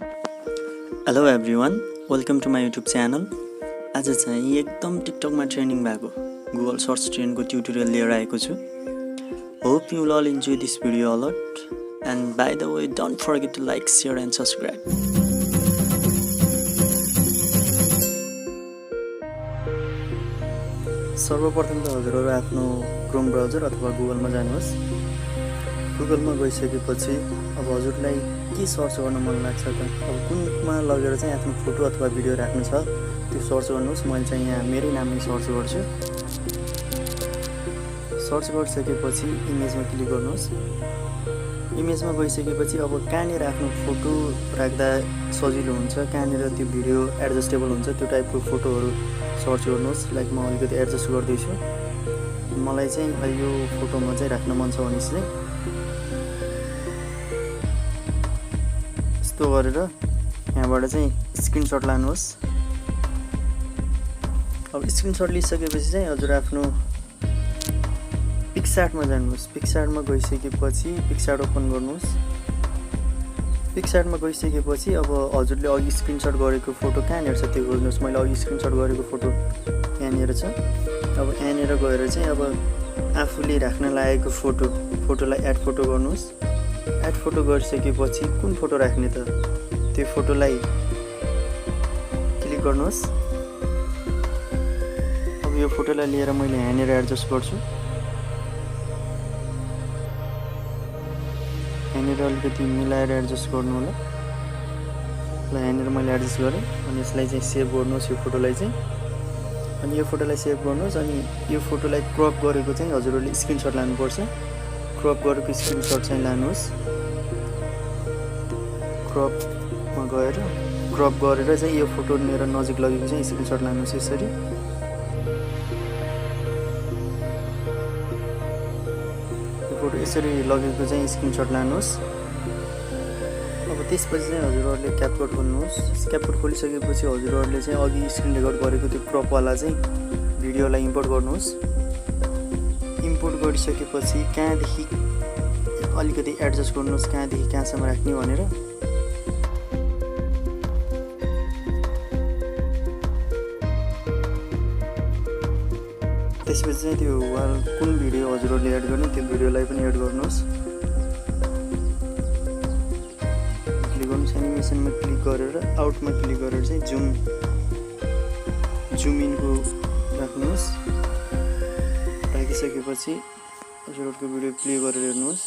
Hello everyone, welcome to my YouTube channel. आज चाहिँ एकदम टिकटकमा ट्रेन्डिङ भएको गुगल सर्च ट्रेन्डको ट्युटोरियल लिएर आएको छु। Hope you will all enjoy this video a lot and by the way don't forget to like, share and subscribe. सर्वप्रथम त हजुरहरू आफ्नो क्रोम ब्राउजर अथवा गुगलमा जानुहोस्। गुगलमा गइसकेपछि अब हजुरलाई के सर्च गर्न मन लाग्छ त, अब कुनमा लगेर चाहिँ आफ्नो फोटो अथवा भिडियो राख्नु छ त्यो सर्च गर्नुहोस्। मैले चाहिँ यहाँ मेरै नामले सर्च गर्छु। सर्च गरिसकेपछि इमेजमा क्लिक गर्नुहोस्। इमेजमा गइसकेपछि अब कहाँनिर आफ्नो फोटो राख्दा सजिलो हुन्छ, कहाँनिर त्यो भिडियो एडजस्टेबल हुन्छ त्यो टाइपको फोटोहरू सर्च गर्नुहोस्। लाइक म अलिकति एडजस्ट गर्दैछु। मलाई चाहिँ यो फोटोमा चाहिँ राख्न मन छ भनेपछि चाहिँ यस्तो गरेर यहाँबाट चाहिँ स्क्रिनसट लानुहोस्। अब स्क्रिनसट लिइसकेपछि चाहिँ हजुर आफ्नो पिक्सार्टमा जानुहोस्। पिक्सार्टमा गइसकेपछि पिक्सार्ट ओपन गर्नुहोस्। पिक्सार्टमा गइसकेपछि अब हजुरले अघि स्क्रिनसट गरेको फोटो कहाँनिर छ त्यो खोज्नुहोस्। मैले अघि स्क्रिनसट गरेको फोटो यहाँनिर छ। अब यहाँनिर गएर चाहिँ अब आफूले राख्न लागेको फोटोलाई एड फोटो गर्नुहोस्। एड फोटो गरिसकेपछि कुन फोटो राख्ने त त्यो फोटोलाई क्लिक गर्नुहोस्। अब यो फोटोलाई लिएर मैले यहाँनिर एडजस्ट गर्छु। यहाँनिर अलिकति मिलाएर एडजस्ट गर्नु होला। ल यहाँनिर मैले एडजस्ट गरेँ अनि यसलाई चाहिँ सेभ गर्नुहोस् यो फोटोलाई चाहिँ। अनि यो फोटोलाई सेभ गर्नुहोस्। अनि यो फोटोलाई क्रप गरेको चाहिँ हजुरहरूले स्क्रिनसट लानुपर्छ। क्रप गरेको स्क्रिनसट चाहिँ लानुहोस्। क्रपमा गएर क्रप गरेर चाहिँ यो फोटो मेरो नजिक लगेको चाहिँ स्क्रिनसट लानुहोस् यसरी। यो फोटो यसरी लगेको चाहिँ स्क्रिनसट लानुहोस्। अब त्यसपछि चाहिँ हजुरहरूले क्यापकट खोल्नुहोस्। क्यापकट खोलिसकेपछि हजुरहरूले चाहिँ अघि स्क्रिन रेकर्ड गरेको त्यो क्रपवाला चाहिँ भिडियोलाई इम्पोर्ट गर्नुहोस्। इम्पोर्ट गरिसकेपछि कहाँदेखि अलिकति एडजस्ट गर्नुहोस् कहाँदेखि कहाँसम्म राख्ने भनेर। त्यसपछि चाहिँ त्यो कुन भिडियो हजुरहरूले एड गर्ने त्यो भिडियोलाई पनि एड गर्नुहोस्। क्लिक गर्नुहोस्। एनिमेसनमा क्लिक गरेर आउटमा क्लिक गरेर चाहिँ जुम इनको राख्नुहोस्। राखिसकेपछि हजुरहरूको भिडियो प्ले गरेर हेर्नुहोस्।